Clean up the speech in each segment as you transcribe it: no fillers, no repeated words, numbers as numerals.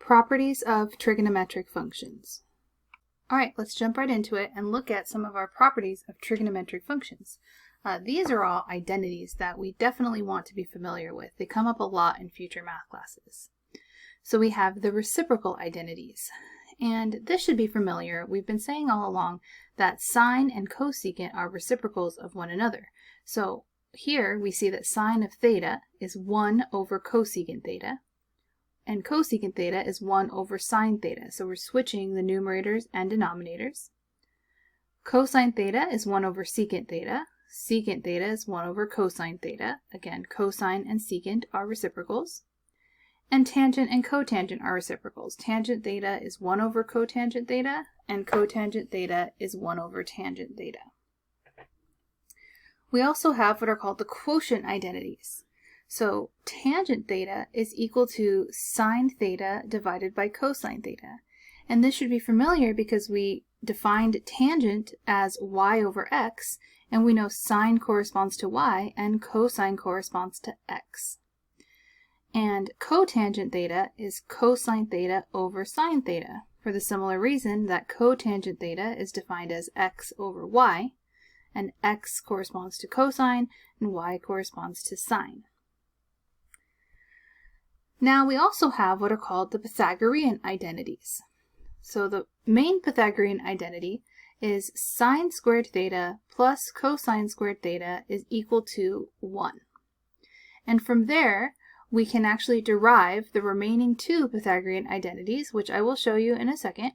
Properties of trigonometric functions. Alright, let's jump right into it and look at some of our properties of trigonometric functions. These are all identities that we definitely want to be familiar with. They come up a lot in future math classes. So we have the reciprocal identities. And this should be familiar. We've been saying all along that sine and cosecant are reciprocals of one another. So here we see that sine of theta is 1 over cosecant theta. And cosecant theta is 1 over sine theta. So we're switching the numerators and denominators. Cosine theta is 1 over secant theta. Secant theta is 1 over cosine theta. Again, cosine and secant are reciprocals. And tangent and cotangent are reciprocals. Tangent theta is 1 over cotangent theta, and cotangent theta is 1 over tangent theta. We also have what are called the quotient identities. So tangent theta is equal to sine theta divided by cosine theta. And this should be familiar because we defined tangent as y over x, and we know sine corresponds to y and cosine corresponds to x. And cotangent theta is cosine theta over sine theta, for the similar reason that cotangent theta is defined as x over y, and x corresponds to cosine and y corresponds to sine. Now we also have what are called the Pythagorean identities. So the main Pythagorean identity is sine squared theta plus cosine squared theta is equal to 1. And from there, we can actually derive the remaining two Pythagorean identities, which I will show you in a second,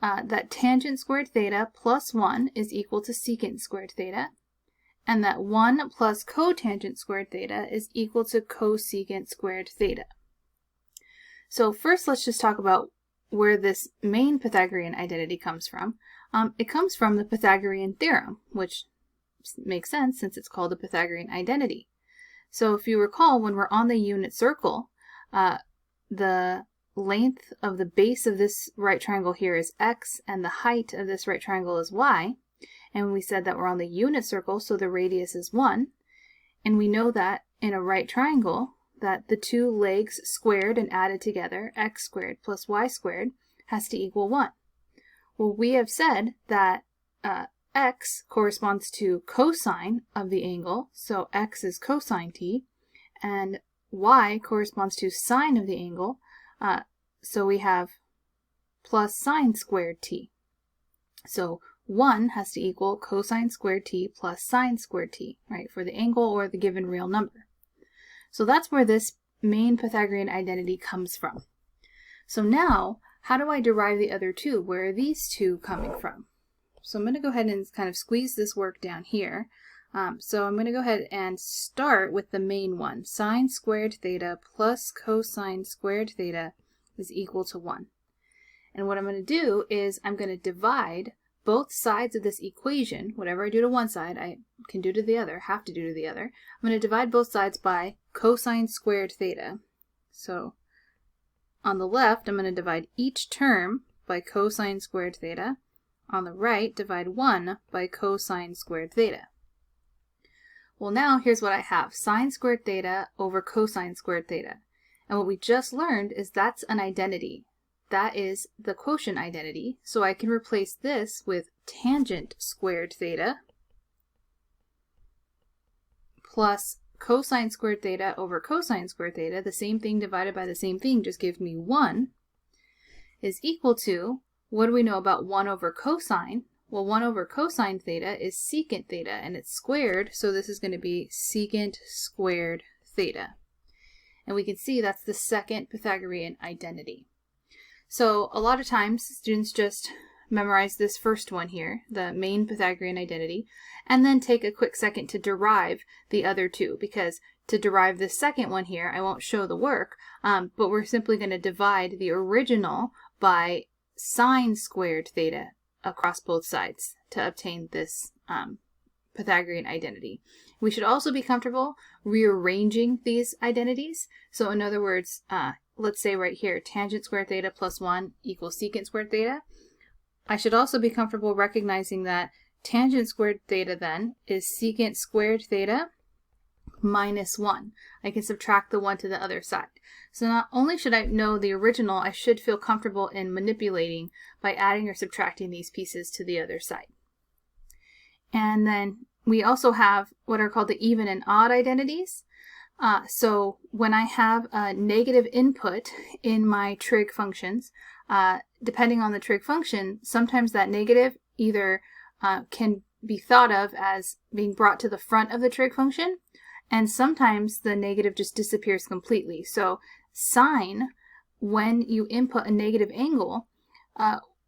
that tangent squared theta plus 1 is equal to secant squared theta, and that 1 plus cotangent squared theta is equal to cosecant squared theta. So first let's just talk about where this main Pythagorean identity comes from. It comes from the Pythagorean theorem, which makes sense since it's called the Pythagorean identity. So if you recall, when we're on the unit circle, the length of the base of this right triangle here is x, and the height of this right triangle is y. And we said that we're on the unit circle, so the radius is 1. And we know that in a right triangle, that the two legs squared and added together, x squared plus y squared, has to equal 1. Well, we have said that x corresponds to cosine of the angle, so x is cosine t, and y corresponds to sine of the angle, so we have plus sine squared t. So 1 has to equal cosine squared t plus sine squared t, right, for the angle or the given real number. So that's where this main Pythagorean identity comes from. So now, how do I derive the other two? Where are these two coming from? So I'm going to go ahead and kind of squeeze this work down here. So I'm going to go ahead and start with the main one. Sine squared theta plus cosine squared theta is equal to 1. And what I'm going to do is I'm going to divide both sides of this equation. Whatever I do to one side, I can do to the other, have to do to the other. I'm going to divide both sides by cosine squared theta. So on the left, I'm going to divide each term by cosine squared theta. On the right, divide 1 by cosine squared theta. Well, now here's what I have. Sine squared theta over cosine squared theta. And what we just learned is that's an identity. That is the quotient identity. So I can replace this with tangent squared theta plus cosine squared theta over cosine squared theta, the same thing divided by the same thing just gives me 1, is equal to, what do we know about 1 over cosine? Well, 1 over cosine theta is secant theta, and it's squared, so this is going to be secant squared theta. And we can see that's the second Pythagorean identity. So a lot of times students just memorize this first one here, the main Pythagorean identity, and then take a quick second to derive the other two, because to derive the second one here, I won't show the work, but we're simply going to divide the original by sine squared theta across both sides to obtain this Pythagorean identity. We should also be comfortable rearranging these identities. So in other words, let's say right here, tangent squared theta plus 1 equals secant squared theta. I should also be comfortable recognizing that tangent squared theta then is secant squared theta minus 1. I can subtract the 1 to the other side. So not only should I know the original, I should feel comfortable in manipulating by adding or subtracting these pieces to the other side. And then we also have what are called the even and odd identities. So when I have a negative input in my trig functions, depending on the trig function, sometimes that negative either can be thought of as being brought to the front of the trig function, and sometimes the negative just disappears completely. So sine, when you input a negative angle,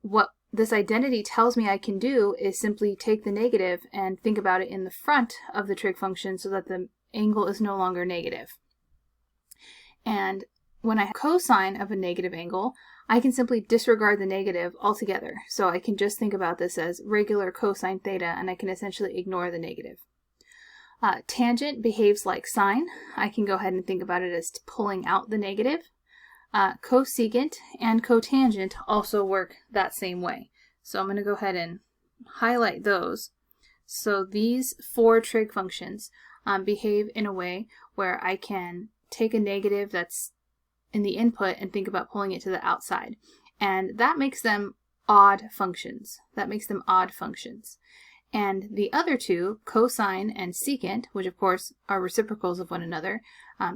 what this identity tells me I can do is simply take the negative and think about it in the front of the trig function so that the angle is no longer negative. And when I have cosine of a negative angle, I can simply disregard the negative altogether. So I can just think about this as regular cosine theta, and I can essentially ignore the negative. Tangent behaves like sine. I can go ahead and think about it as pulling out the negative. Cosecant and cotangent also work that same way. So I'm going to go ahead and highlight those. So these four trig functions behave in a way where I can take a negative that's in the input and think about pulling it to the outside. And that makes them odd functions. And the other two, cosine and secant, which of course are reciprocals of one another,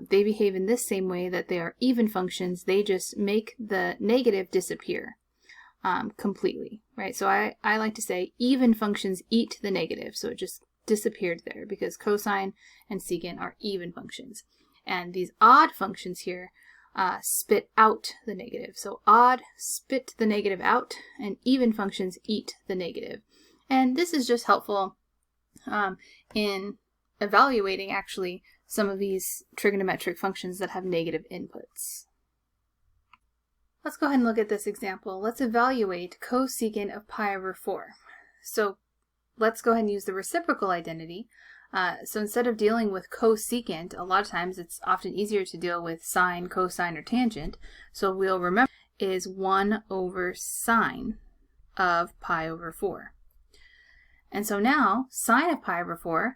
they behave in this same way that they are even functions. They just make the negative disappear completely, right? So I like to say even functions eat the negative. So it just disappeared there because cosine and secant are even functions. And these odd functions here spit out the negative. So odd spit the negative out, and even functions eat the negative. And this is just helpful in evaluating actually some of these trigonometric functions that have negative inputs. Let's go ahead and look at this example. Let's evaluate cosecant of pi over 4. So let's go ahead and use the reciprocal identity. So instead of dealing with cosecant, a lot of times it's often easier to deal with sine, cosine, or tangent. So we'll remember is 1 over sine of pi over 4. And so now, sine of pi over 4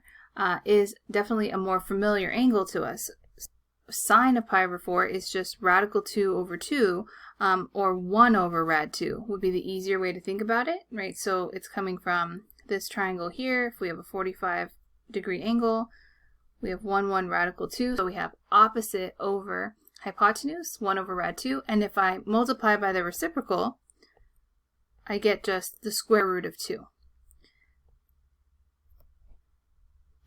is definitely a more familiar angle to us. Sine of pi over 4 is just radical 2 over 2, or 1 over rad 2 would be the easier way to think about it, right? So it's coming from this triangle here. If we have a 45-degree angle, we have 1, 1, radical 2. So we have opposite over hypotenuse, 1 over rad 2. And if I multiply by the reciprocal, I get just the square root of 2.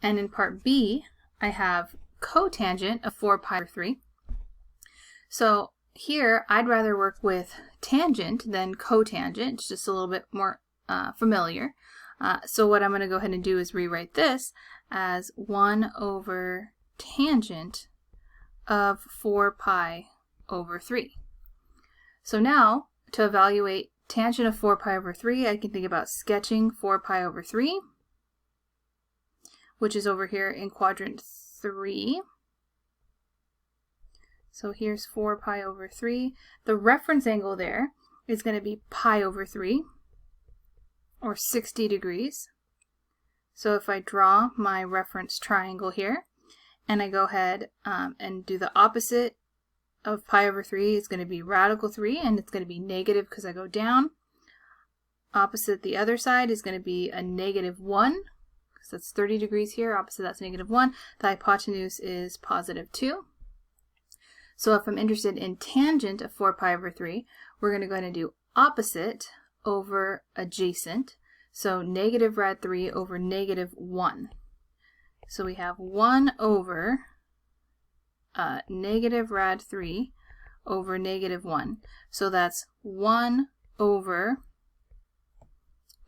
And in part B, I have cotangent of 4 pi over 3. So here, I'd rather work with tangent than cotangent. It's just a little bit more familiar. So what I'm going to go ahead and do is rewrite this as 1 over tangent of 4 pi over 3. So now, to evaluate tangent of 4 pi over 3, I can think about sketching 4 pi over 3. Which is over here in quadrant 3. So here's 4 pi over 3. The reference angle there is going to be pi over 3, or 60 degrees. So if I draw my reference triangle here, and I go ahead and do the opposite of pi over 3, it's going to be radical 3, and it's going to be negative because I go down. Opposite the other side is going to be a negative 1. So that's 30 degrees here, opposite that's negative 1. The hypotenuse is positive 2. So if I'm interested in tangent of 4 pi over 3, we're going to go ahead and do opposite over adjacent. So negative rad 3 over negative 1. So we have 1 over negative rad 3 over negative 1. So that's 1 over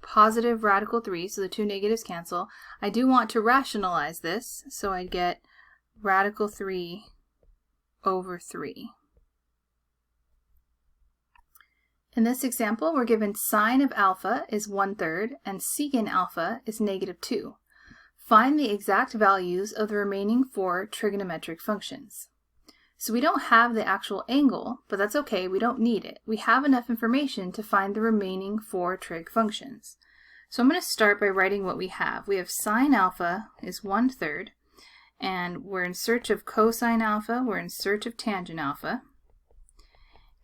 positive radical 3, so the two negatives cancel. I do want to rationalize this, so I get radical 3 over 3. In this example, we're given sine of alpha is 1/3 and secant alpha is negative 2. Find the exact values of the remaining 4 trigonometric functions. So we don't have the actual angle, but that's okay, we don't need it. We have enough information to find the remaining 4 trig functions. So I'm going to start by writing what we have. We have sine alpha is 1/3, and we're in search of cosine alpha, we're in search of tangent alpha,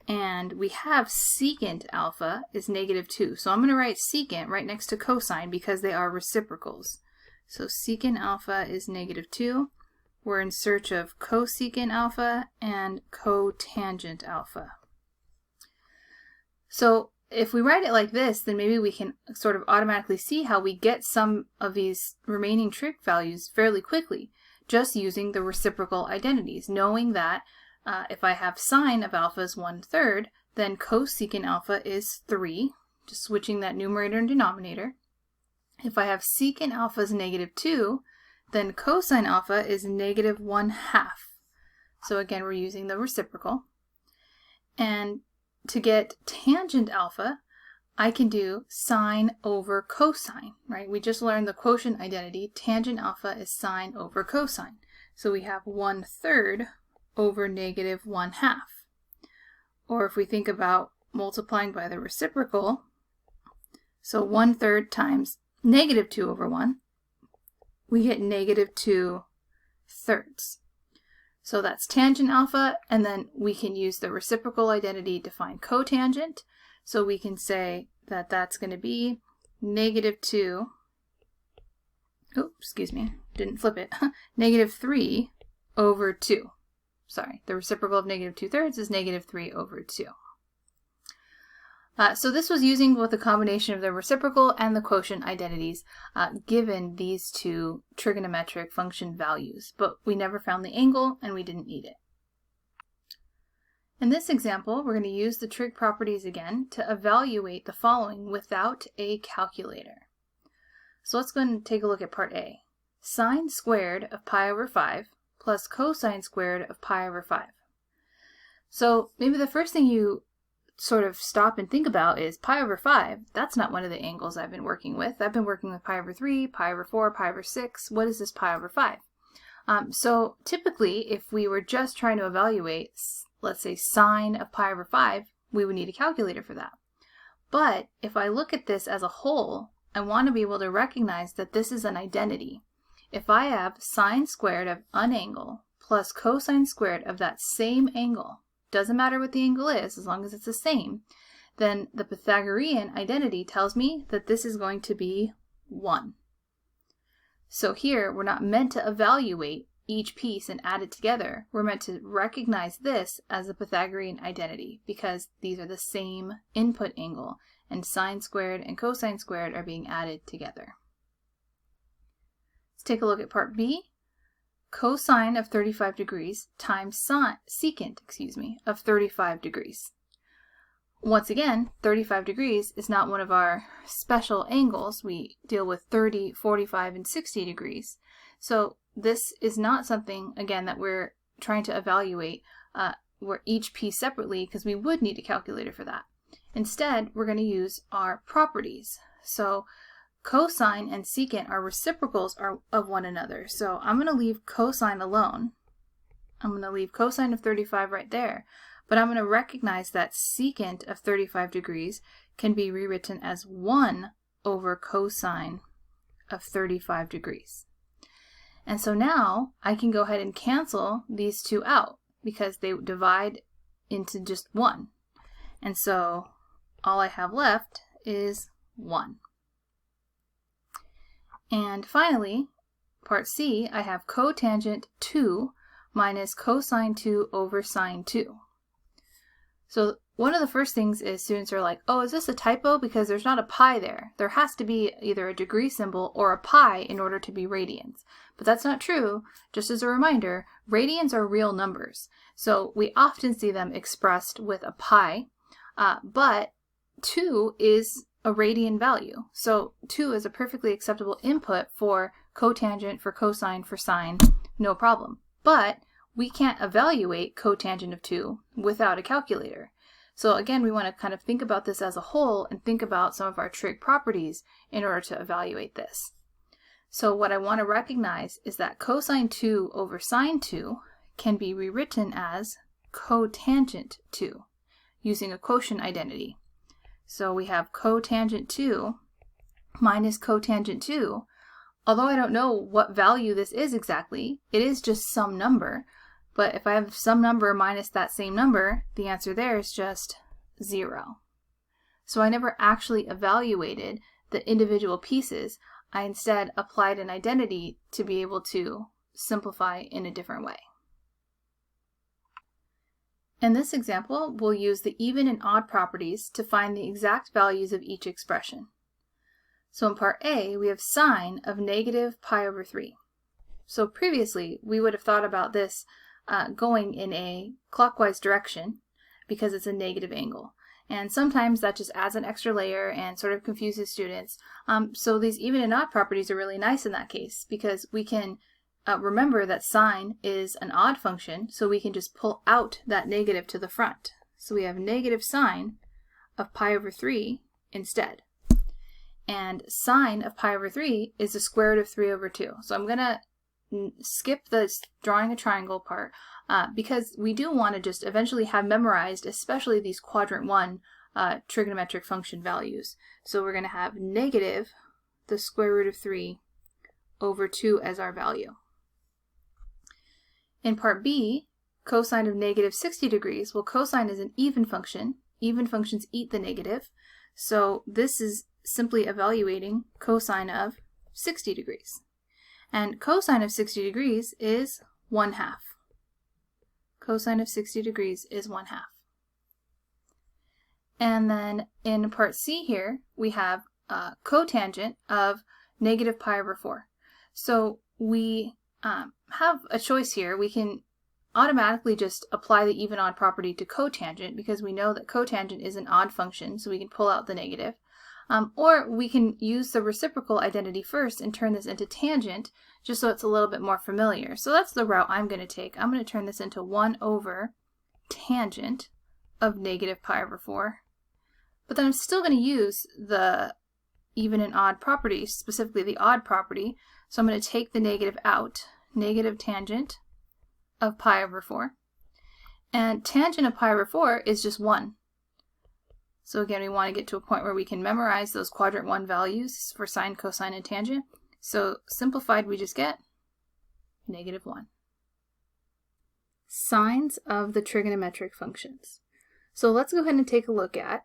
and we have secant alpha is -2. So I'm going to write secant right next to cosine because they are reciprocals. So secant alpha is -2. We're in search of cosecant alpha and cotangent alpha. So if we write it like this, then maybe we can sort of automatically see how we get some of these remaining trig values fairly quickly, just using the reciprocal identities, knowing that if I have sine of alpha is 1/3, then cosecant alpha is 3, just switching that numerator and denominator. If I have secant alpha is -2, then cosine alpha is -1/2. So again, we're using the reciprocal. And to get tangent alpha, I can do sine over cosine, right? We just learned the quotient identity. Tangent alpha is sine over cosine. So we have 1/3 over -1/2. Or if we think about multiplying by the reciprocal, so 1/3 times -2 over 1, we get -2/3. So that's tangent alpha, and then we can use the reciprocal identity to find cotangent. So we can say that that's going to be -2, oh, excuse me, didn't flip it, -3 over 2. Sorry, the reciprocal of -2/3 is -3 over 2. So this was using both the combination of the reciprocal and the quotient identities given these two trigonometric function values, but we never found the angle and we didn't need it. In this example, we're going to use the trig properties again to evaluate the following without a calculator. So let's go and take a look at part A. Sine squared of pi over 5 plus cosine squared of pi over 5. So maybe the first thing you sort of stop and think about is pi over 5. That's not one of the angles I've been working with. I've been working with pi over 3, pi over 4, pi over 6. What is this pi over 5? So typically, if we were just trying to evaluate, let's say, sine of pi over 5, we would need a calculator for that. But if I look at this as a whole, I want to be able to recognize that this is an identity. If I have sine squared of an angle plus cosine squared of that same angle, doesn't matter what the angle is, as long as it's the same, then the Pythagorean identity tells me that this is going to be 1. So here, we're not meant to evaluate each piece and add it together. We're meant to recognize this as a Pythagorean identity because these are the same input angle, and sine squared and cosine squared are being added together. Let's take a look at part B. Cosine of 35 degrees times secant, of 35 degrees. Once again, 35 degrees is not one of our special angles. We deal with 30, 45, and 60 degrees. So this is not something, again, that we're trying to evaluate where each piece separately, because we would need a calculator for that. Instead, we're going to use our properties. So cosine and secant are reciprocals of one another. So I'm going to leave cosine alone. I'm going to leave cosine of 35 right there. But I'm going to recognize that secant of 35 degrees can be rewritten as 1 over cosine of 35 degrees. And so now I can go ahead and cancel these two out because they divide into just 1. And so all I have left is 1. And finally, part C, I have cotangent 2 minus cosine 2 over sine 2. So one of the first things is students are like, oh, is this a typo? Because there's not a pi there. There has to be either a degree symbol or a pi in order to be radians. But that's not true. Just as a reminder, radians are real numbers. So we often see them expressed with a pi, but 2 is a radian value. So 2 is a perfectly acceptable input for cotangent, for cosine, for sine, no problem. But we can't evaluate cotangent of 2 without a calculator. So again, we want to kind of think about this as a whole and think about some of our trig properties in order to evaluate this. So what I want to recognize is that cosine 2 over sine 2 can be rewritten as cotangent 2 using a quotient identity. So we have cotangent 2 minus cotangent 2. although I don't know what value this is exactly, it is just some number. But if I have some number minus that same number, the answer there is just 0. So I never actually evaluated the individual pieces. I instead applied an identity to be able to simplify in a different way. In this example, we'll use the even and odd properties to find the exact values of each expression. So in part A, we have sine of negative pi over 3. So previously, we would have thought about this going in a clockwise direction because it's a negative angle. And sometimes that just adds an extra layer and sort of confuses students. So these even and odd properties are really nice in that case because we can remember that sine is an odd function, so we can just pull out that negative to the front. So we have negative sine of pi over 3 instead. And sine of pi over 3 is the square root of 3 over 2. So I'm going to skip the drawing a triangle part because we do want to just eventually have memorized, especially these quadrant 1 trigonometric function values. So we're going to have negative the square root of 3 over 2 as our value. In part B, cosine of negative 60 degrees, well, cosine is an even function. Even functions eat the negative. So this is simply evaluating cosine of 60 degrees. And cosine of 60 degrees is 1/2. Cosine of 60 degrees is 1/2. And then in part C here, we have cotangent of negative pi over 4. So we have a choice here. We can automatically just apply the even odd property to cotangent because we know that cotangent is an odd function, so we can pull out the negative. Or we can use the reciprocal identity first and turn this into tangent just so it's a little bit more familiar. So that's the route I'm going to take. I'm going to turn this into 1 over tangent of negative pi over 4. But then I'm still going to use the even and odd properties, specifically the odd property. So I'm going to take the negative out, negative tangent of pi over 4. And tangent of pi over 4 is just 1. So again, we want to get to a point where we can memorize those quadrant 1 values for sine, cosine, and tangent. So simplified, we just get negative 1. Signs of the trigonometric functions. So let's go ahead and take a look at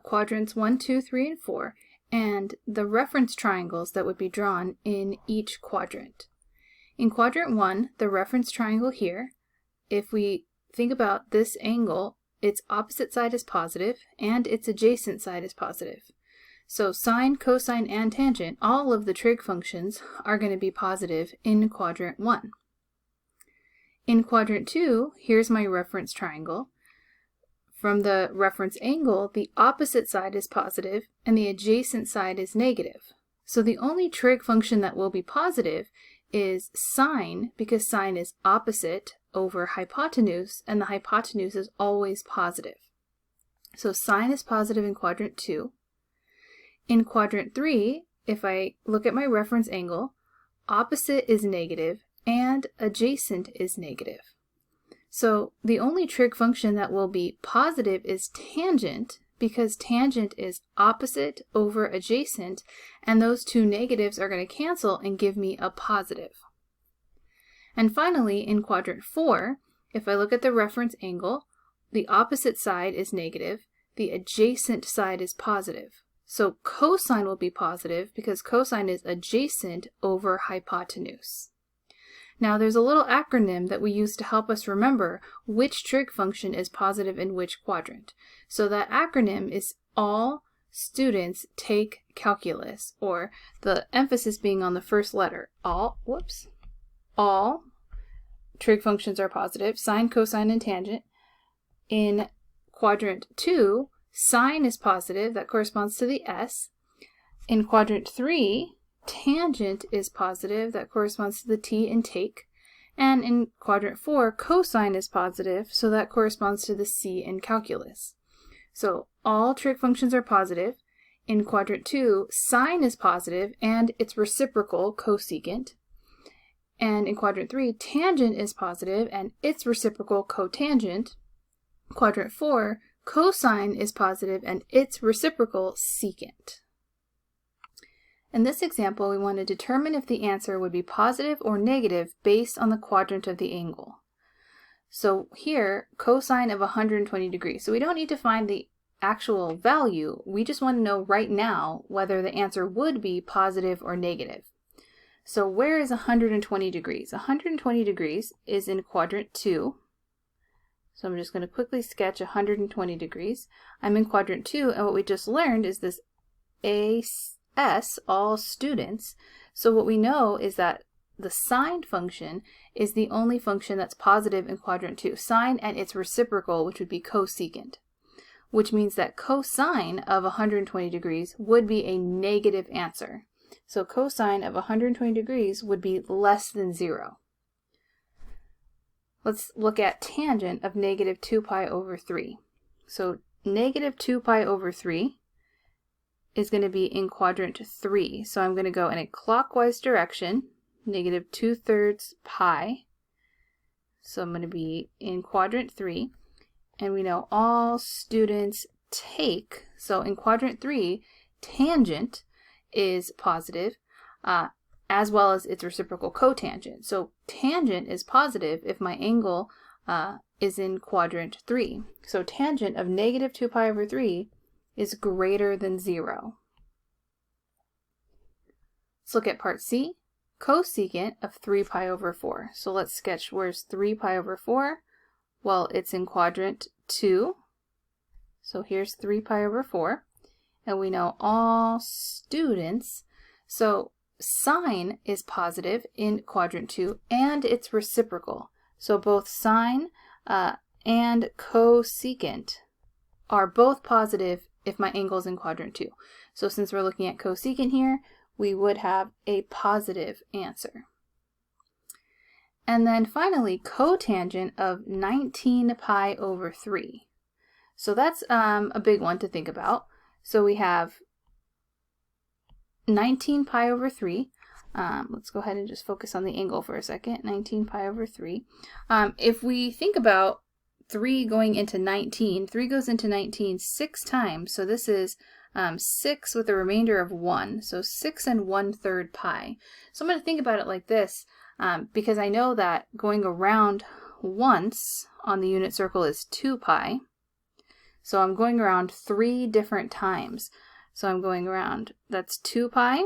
quadrants 1, 2, 3, and 4, and the reference triangles that would be drawn in each quadrant. In quadrant 1, the reference triangle here, if we think about this angle, its opposite side is positive and its adjacent side is positive. So sine, cosine, and tangent, all of the trig functions are going to be positive in quadrant 1. In quadrant 2, here's my reference triangle. From the reference angle, the opposite side is positive and the adjacent side is negative. So the only trig function that will be positive is sine, because sine is opposite over hypotenuse, and the hypotenuse is always positive. So sine is positive in quadrant 2. In quadrant 3, if I look at my reference angle, opposite is negative and adjacent is negative. So the only trig function that will be positive is tangent, because tangent is opposite over adjacent, and those two negatives are going to cancel and give me a positive. And finally, in quadrant 4, if I look at the reference angle, the opposite side is negative, the adjacent side is positive. So cosine will be positive because cosine is adjacent over hypotenuse. Now there's a little acronym that we use to help us remember which trig function is positive in which quadrant. So that acronym is all students take calculus, or the emphasis being on the first letter. All trig functions are positive, sine, cosine, and tangent. In quadrant 2, sine is positive, that corresponds to the S. In quadrant 3, tangent is positive, that corresponds to the T in take. And in quadrant 4, cosine is positive, so that corresponds to the C in calculus. So all trig functions are positive. In quadrant 2, sine is positive and its reciprocal, cosecant. And in quadrant 3, tangent is positive and its reciprocal, cotangent. Quadrant 4, cosine is positive and its reciprocal, secant. In this example, we want to determine if the answer would be positive or negative based on the quadrant of the angle. So here, cosine of 120 degrees. So we don't need to find the actual value. We just want to know right now whether the answer would be positive or negative. So where is 120 degrees? 120 degrees is in quadrant 2. So I'm just going to quickly sketch 120 degrees. I'm in quadrant 2, and what we just learned is this AS, all students. So what we know is that the sine function is the only function that's positive in quadrant 2. Sine and its reciprocal, which would be cosecant, which means that cosine of 120 degrees would be a negative answer. So cosine of 120 degrees would be less than 0. Let's look at tangent of negative 2 pi over 3. So negative 2 pi over 3 is going to be in quadrant 3. So I'm going to go in a clockwise direction, negative 2/3 pi. So I'm going to be in quadrant 3. And we know all students take, so in quadrant 3, tangent is positive, as well as its reciprocal cotangent. So tangent is positive if my angle is in quadrant 3. So tangent of negative 2 pi over 3 is greater than 0. Let's look at part C, cosecant of 3 pi over 4. So let's sketch where's 3 pi over 4. Well, it's in quadrant 2. So here's 3 pi over 4. And we know all students. So sine is positive in quadrant 2 and it's reciprocal. So both sine and cosecant are both positive if my angle is in quadrant 2. So since we're looking at cosecant here, we would have a positive answer. And then finally, cotangent of 19 pi over 3. So that's a big one to think about. So we have 19 pi over 3. Let's go ahead and just focus on the angle for a second. 19 pi over 3. If we think about 3 going into 19, 3 goes into 19 6 times. So this is 6 with a remainder of 1. So 6 1/3 pi. So I'm going to think about it like this. Because I know that going around once on the unit circle is 2 pi. So I'm going around 3 different times. So I'm going around, that's 2 pi,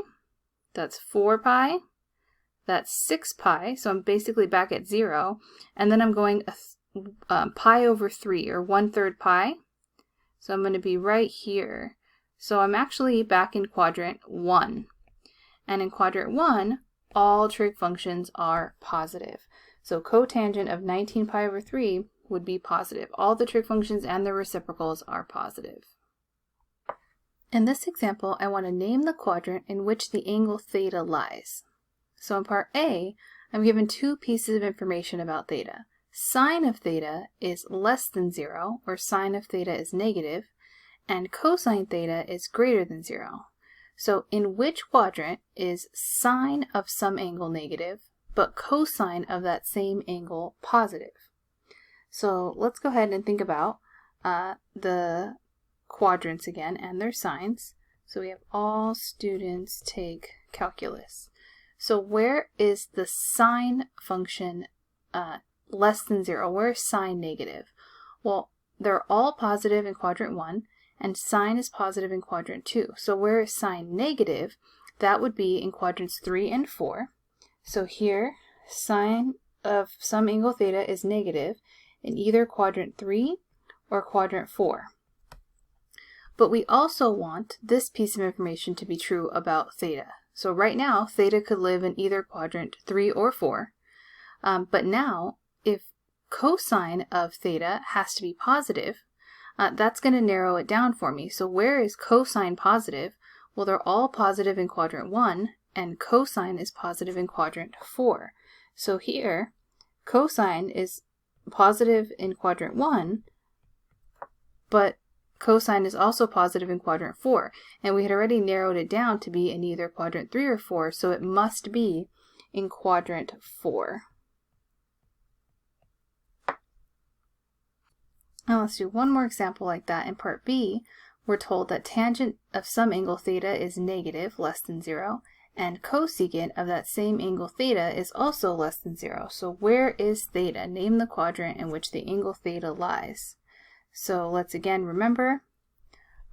that's 4 pi, that's 6 pi. So I'm basically back at 0. And then I'm going pi over 3, or 1/3 pi. So I'm going to be right here. So I'm actually back in quadrant 1. And in quadrant 1, all trig functions are positive. So cotangent of 19 pi over 3 would be positive. All the trig functions and their reciprocals are positive. In this example, I want to name the quadrant in which the angle theta lies. So in part A, I'm given 2 pieces of information about theta. Sine of theta is less than 0, or sine of theta is negative, and cosine theta is greater than 0. So in which quadrant is sine of some angle negative, but cosine of that same angle positive? So let's go ahead and think about the quadrants again and their signs. So we have all students take calculus. So where is the sine function less than 0? Where is sine negative? Well, they're all positive in quadrant 1. And sine is positive in quadrant 2. So where is sine negative? That would be in quadrants 3 and 4. So here, sine of some angle theta is negative in either quadrant 3 or quadrant 4. But we also want this piece of information to be true about theta. So right now, theta could live in either quadrant 3 or 4. But now, if cosine of theta has to be positive, that's going to narrow it down for me. So where is cosine positive? Well, they're all positive in quadrant 1, and cosine is positive in quadrant 4. So here, cosine is positive in quadrant 1, but cosine is also positive in quadrant 4. And we had already narrowed it down to be in either quadrant 3 or 4, so it must be in quadrant 4. Now let's do one more example like that. In part B, we're told that tangent of some angle theta is negative, less than 0, and cosecant of that same angle theta is also less than 0. So where is theta? Name the quadrant in which the angle theta lies. So let's again remember,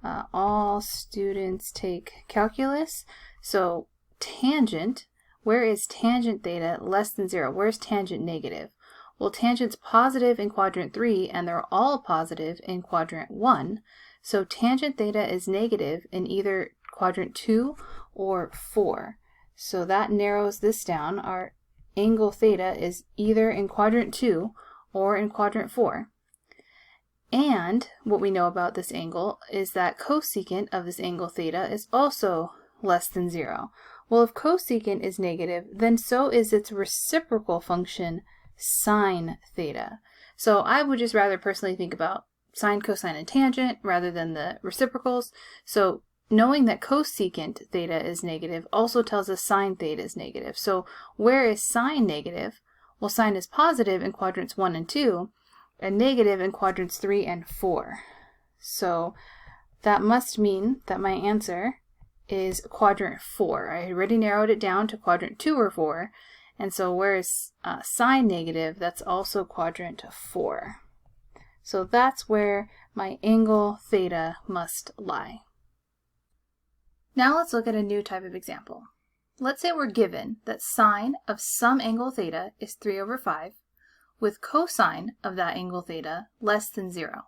all students take calculus. So tangent, where is tangent theta less than 0? Where's tangent negative? Well, tangent's positive in quadrant 3, and they're all positive in quadrant 1. So tangent theta is negative in either quadrant 2 or 4. So that narrows this down. Our angle theta is either in quadrant 2 or in quadrant 4. And what we know about this angle is that cosecant of this angle theta is also less than 0. Well, if cosecant is negative, then so is its reciprocal function, sine theta. So I would just rather personally think about sine, cosine, and tangent rather than the reciprocals. So knowing that cosecant theta is negative also tells us sine theta is negative. So where is sine negative? Well, sine is positive in quadrants 1 and 2, and negative in quadrants 3 and 4. So that must mean that my answer is quadrant 4. I already narrowed it down to quadrant 2 or 4. And so where is sine negative? That's also quadrant 4. So that's where my angle theta must lie. Now let's look at a new type of example. Let's say we're given that sine of some angle theta is 3 over 5, with cosine of that angle theta less than 0.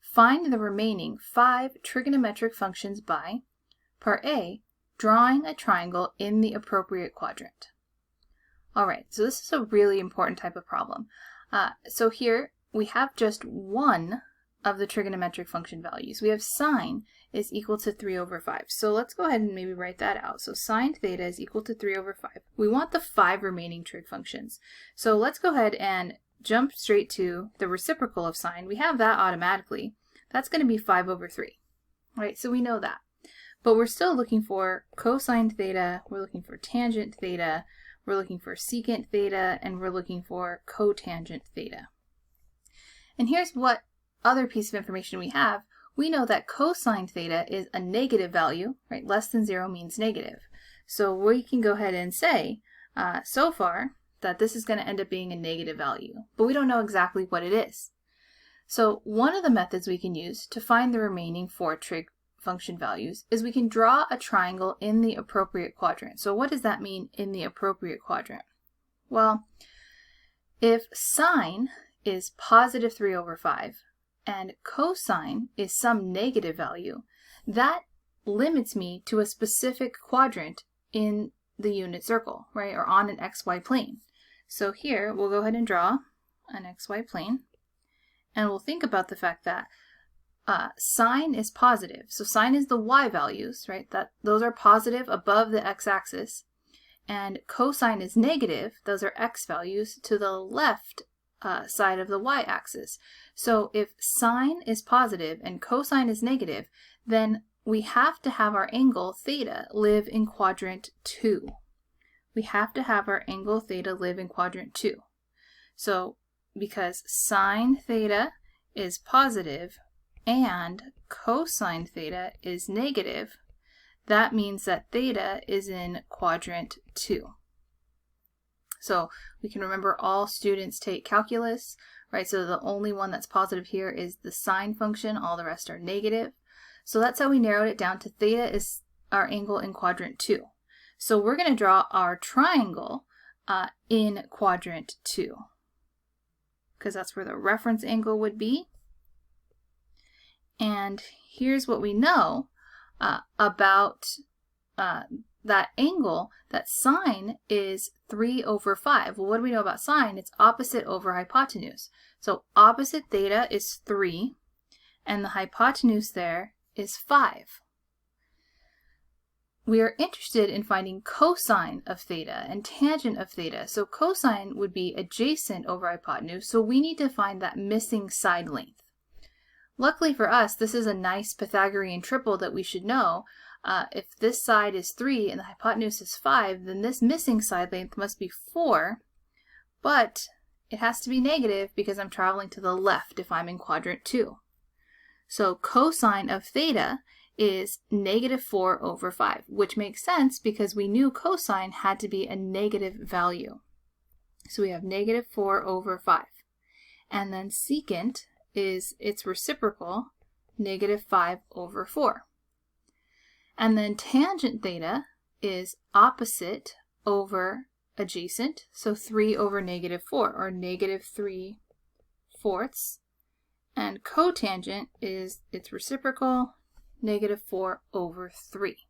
Find the remaining 5 trigonometric functions by, part A, drawing a triangle in the appropriate quadrant. Alright, so this is a really important type of problem. So here we have just one of the trigonometric function values. We have sine is equal to 3 over 5. So let's go ahead and maybe write that out. So sine theta is equal to 3 over 5. We want the 5 remaining trig functions. So let's go ahead and jump straight to the reciprocal of sine. We have that automatically. That's going to be 5 over 3. Right, so we know that. But we're still looking for cosine theta, we're looking for tangent theta, we're looking for secant theta, and we're looking for cotangent theta. And here's what other piece of information we have. We know that cosine theta is a negative value, right? Less than 0 means negative. So we can go ahead and say, so far, that this is going to end up being a negative value, but we don't know exactly what it is. So one of the methods we can use to find the remaining 4 trig function values is we can draw a triangle in the appropriate quadrant. So what does that mean, in the appropriate quadrant? Well, if sine is positive 3 over 5 and cosine is some negative value, that limits me to a specific quadrant in the unit circle, right, or on an xy plane. So here we'll go ahead and draw an xy plane, and we'll think about the fact that sine is positive. So sine is the y values, right? Those are positive above the x-axis. And cosine is negative. Those are x values to the left side of the y-axis. So if sine is positive and cosine is negative, then we have to have our angle theta live in quadrant 2. We have to have our angle theta live in quadrant 2. So because sine theta is positive and cosine theta is negative, that means that theta is in quadrant 2. So we can remember all students take calculus, right? So the only one that's positive here is the sine function, all the rest are negative. So that's how we narrowed it down to theta is our angle in quadrant 2. So we're going to draw our triangle in quadrant 2, because that's where the reference angle would be. And here's what we know about that angle, that sine is 3 over 5. Well, what do we know about sine? It's opposite over hypotenuse. So opposite theta is 3, and the hypotenuse there is 5. We are interested in finding cosine of theta and tangent of theta. So cosine would be adjacent over hypotenuse, so we need to find that missing side length. Luckily for us, this is a nice Pythagorean triple that we should know. If this side is 3 and the hypotenuse is 5, then this missing side length must be 4, but it has to be negative because I'm traveling to the left if I'm in quadrant 2. So cosine of theta is -4/5, which makes sense because we knew cosine had to be a negative value. So we have -4/5. And then secant is its reciprocal, -5/4. And then tangent theta is opposite over adjacent, so 3/-4, or -3/4. And cotangent is its reciprocal, -4/3.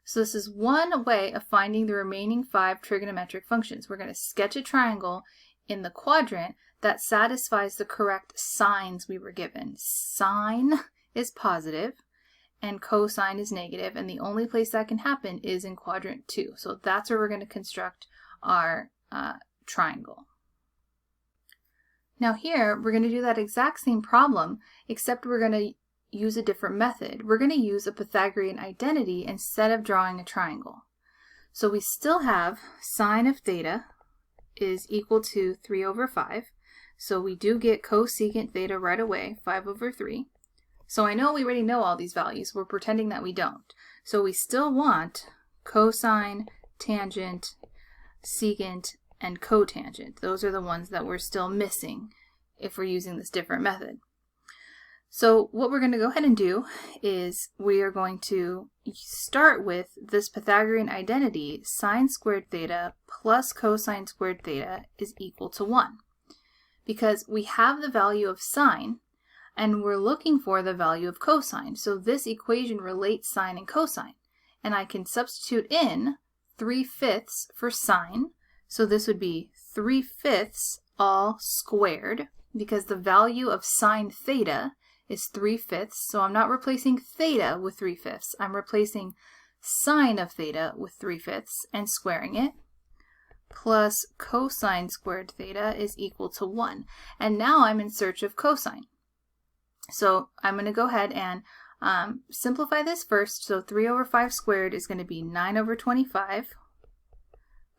So this is one way of finding the remaining 5 trigonometric functions. We're going to sketch a triangle in the quadrant that satisfies the correct signs we were given. Sine is positive and cosine is negative, and the only place that can happen is in quadrant 2. So that's where we're going to construct our triangle. Now here, we're going to do that exact same problem, except we're going to use a different method. We're going to use a Pythagorean identity instead of drawing a triangle. So we still have sine of theta is equal to 3/5. So we do get cosecant theta right away, 5/3. So I know we already know all these values. We're pretending that we don't. So we still want cosine, tangent, secant, and cotangent. Those are the ones that we're still missing if we're using this different method. So what we're going to go ahead and do is we are going to start with this Pythagorean identity, sine squared theta plus cosine squared theta is equal to 1. Because we have the value of sine and we're looking for the value of cosine. So this equation relates sine and cosine. And I can substitute in 3/5 for sine. So this would be 3/5 all squared, because the value of sine theta is 3/5. So I'm not replacing theta with 3/5. I'm replacing sine of theta with 3/5 and squaring it, plus cosine squared theta is equal to 1. And now I'm in search of cosine. So I'm going to go ahead and simplify this first. So 3/5 squared is going to be 9/25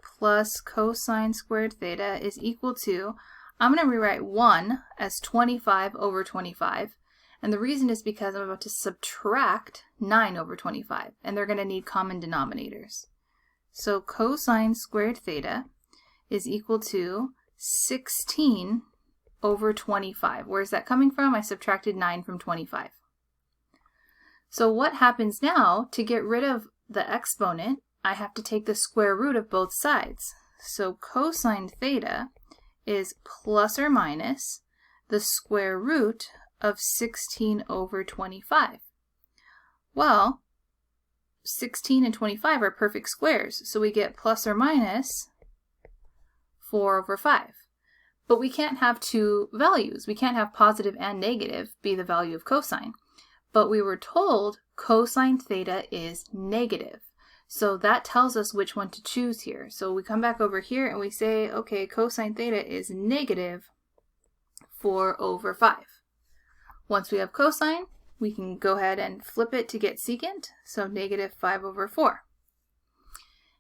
plus cosine squared theta is equal to, I'm going to rewrite 1 as 25/25. And the reason is because I'm about to subtract 9/25, and they're going to need common denominators. So cosine squared theta is equal to 16/25. Where's that coming from? I subtracted 9 from 25. So what happens now, to get rid of the exponent, I have to take the square root of both sides. So cosine theta is plus or minus the square root of 16/25. Well, 16 and 25 are perfect squares, so we get plus or minus 4/5. But we can't have two values. We can't have positive and negative be the value of cosine. But we were told cosine theta is negative. So that tells us which one to choose here. So we come back over here and we say, okay, cosine theta is negative 4/5. Once we have cosine, we can go ahead and flip it to get secant, so -5/4.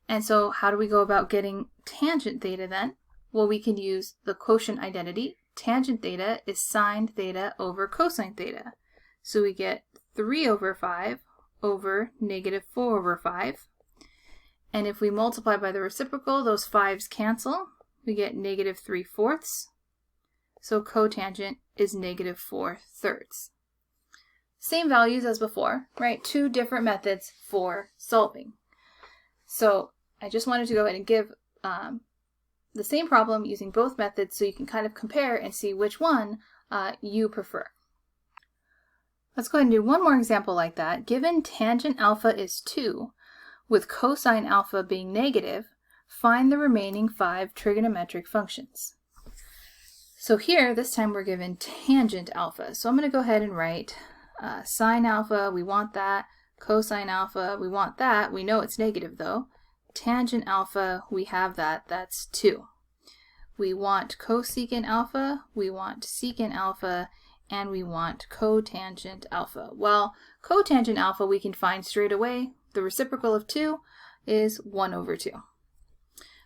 And so how do we go about getting tangent theta then? Well, we can use the quotient identity. Tangent theta is sine theta over cosine theta. So we get 3/5 over -4/5. And if we multiply by the reciprocal, those 5's cancel. We get -3/4. So cotangent is -4/3. Same values as before, right? Two different methods for solving. So I just wanted to go ahead and give the same problem using both methods so you can kind of compare and see which one you prefer. Let's go ahead and do one more example like that. Given tangent alpha is 2, with cosine alpha being negative, find the remaining 5 trigonometric functions. So here, this time we're given tangent alpha. So I'm going to go ahead and write sine alpha, we want that. Cosine alpha, we want that. We know it's negative though. Tangent alpha, we have that. That's 2. We want cosecant alpha, we want secant alpha, and we want cotangent alpha. Well, cotangent alpha we can find straight away. The reciprocal of 2 is 1/2.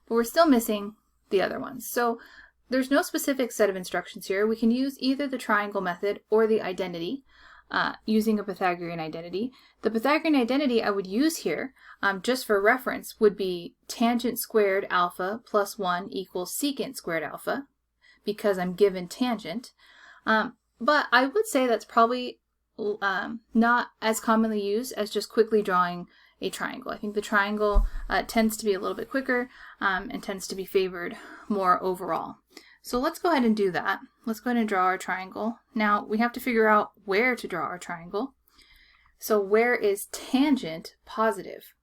But we're still missing the other ones. So there's no specific set of instructions here. We can use either the triangle method or the identity using a Pythagorean identity. The Pythagorean identity I would use here, just for reference, would be tangent squared alpha plus 1 equals secant squared alpha, because I'm given tangent. But I would say that's probably not as commonly used as just quickly drawing a triangle. I think the triangle tends to be a little bit quicker and tends to be favored more overall. So let's go ahead and do that. Let's go ahead and draw our triangle. Now we have to figure out where to draw our triangle. So where is tangent positive?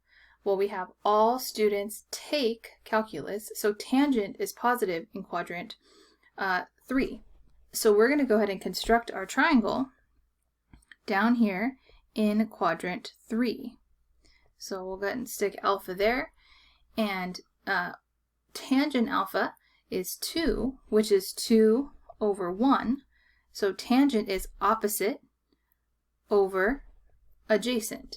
Well, we have all students take calculus, so tangent is positive in quadrant 3. So we're going to go ahead and construct our triangle down here in quadrant 3. So we'll go ahead and stick alpha there, and tangent alpha is 2, which is 2 over 1. So tangent is opposite over adjacent.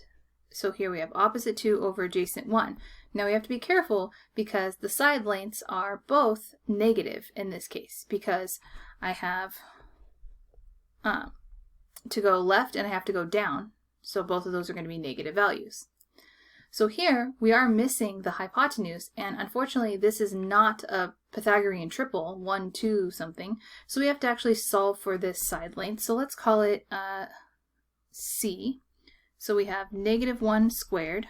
So here we have opposite 2 over adjacent 1. Now we have to be careful because the side lengths are both negative in this case, because I have to go left and I have to go down. So both of those are going to be negative values. So here we are missing the hypotenuse, and unfortunately this is not a Pythagorean triple, 1, 2 something. So we have to actually solve for this side length. So let's call it C. So we have negative 1 squared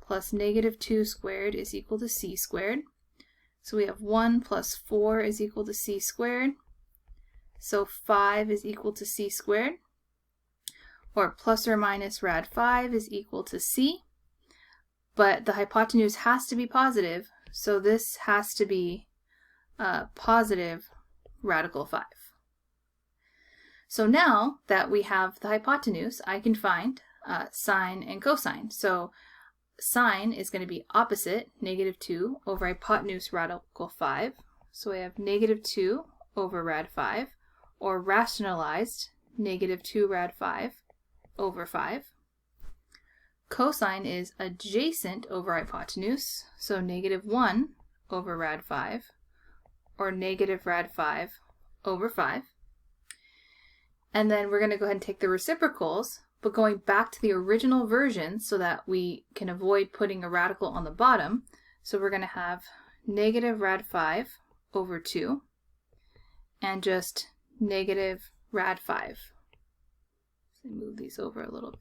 plus negative 2 squared is equal to C squared. So we have 1 plus 4 is equal to C squared. So 5 is equal to C squared. Or plus or minus rad 5 is equal to C. But the hypotenuse has to be positive, so this has to be positive radical 5. So now that we have the hypotenuse, I can find sine and cosine. So sine is going to be opposite negative 2 over hypotenuse radical 5. So we have negative 2 over rad 5, or rationalized negative 2 rad 5 over 5. Cosine is adjacent over hypotenuse, so negative 1 over rad 5, or negative rad 5 over 5. And then we're going to go ahead and take the reciprocals, but going back to the original version so that we can avoid putting a radical on the bottom. So we're going to have negative rad 5 over 2, and just negative rad 5. So move these over a little bit.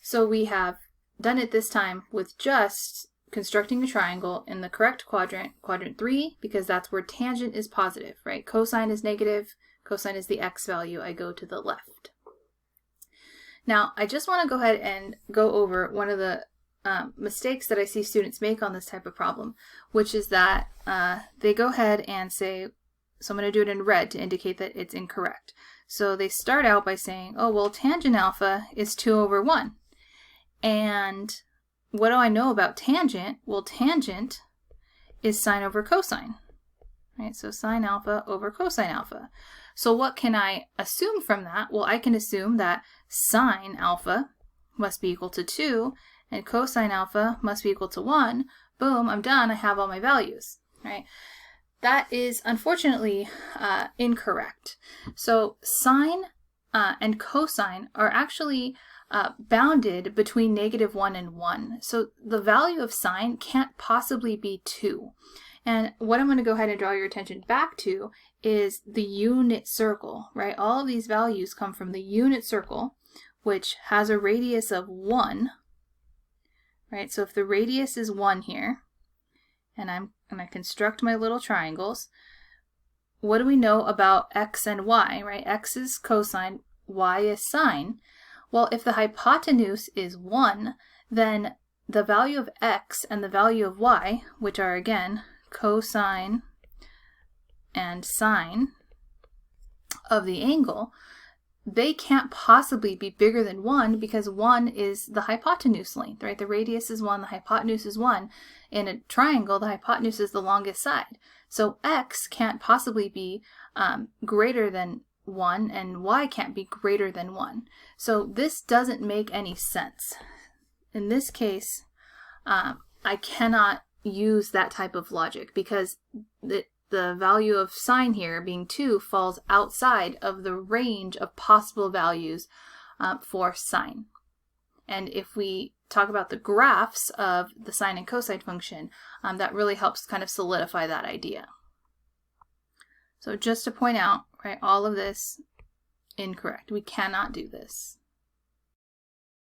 So we have done it this time with just constructing a triangle in the correct quadrant, quadrant 3, because that's where tangent is positive, right? Cosine is negative, cosine is the x value, I go to the left. Now, I just want to go ahead and go over one of the mistakes that I see students make on this type of problem, which is that they go ahead and say, so I'm going to do it in red to indicate that it's incorrect. So they start out by saying, oh, well, tangent alpha is 2 over 1. And what do I know about tangent? Well, tangent is sine over cosine, right? So sine alpha over cosine alpha. So what can I assume from that? Well, I can assume that sine alpha must be equal to 2 and cosine alpha must be equal to 1. Boom, I'm done. I have all my values, right? That is unfortunately incorrect. So sine and cosine are actually bounded between negative 1 and 1. So the value of sine can't possibly be 2. And what I'm going to go ahead and draw your attention back to is the unit circle, right? All of these values come from the unit circle, which has a radius of 1, right? So if the radius is 1 here, and I'm going to construct my little triangles, what do we know about x and y, right? X is cosine, y is sine. Well, if the hypotenuse is 1, then the value of x and the value of y, which are again cosine and sine of the angle, they can't possibly be bigger than 1 because 1 is the hypotenuse length, right? The radius is 1, the hypotenuse is 1. In a triangle, the hypotenuse is the longest side. So x can't possibly be greater than 1, and y can't be greater than 1. So this doesn't make any sense. In this case, I cannot use that type of logic because the value of sine here being 2 falls outside of the range of possible values for sine. And if we talk about the graphs of the sine and cosine function, that really helps kind of solidify that idea. So just to point out, right, all of this incorrect. We cannot do this.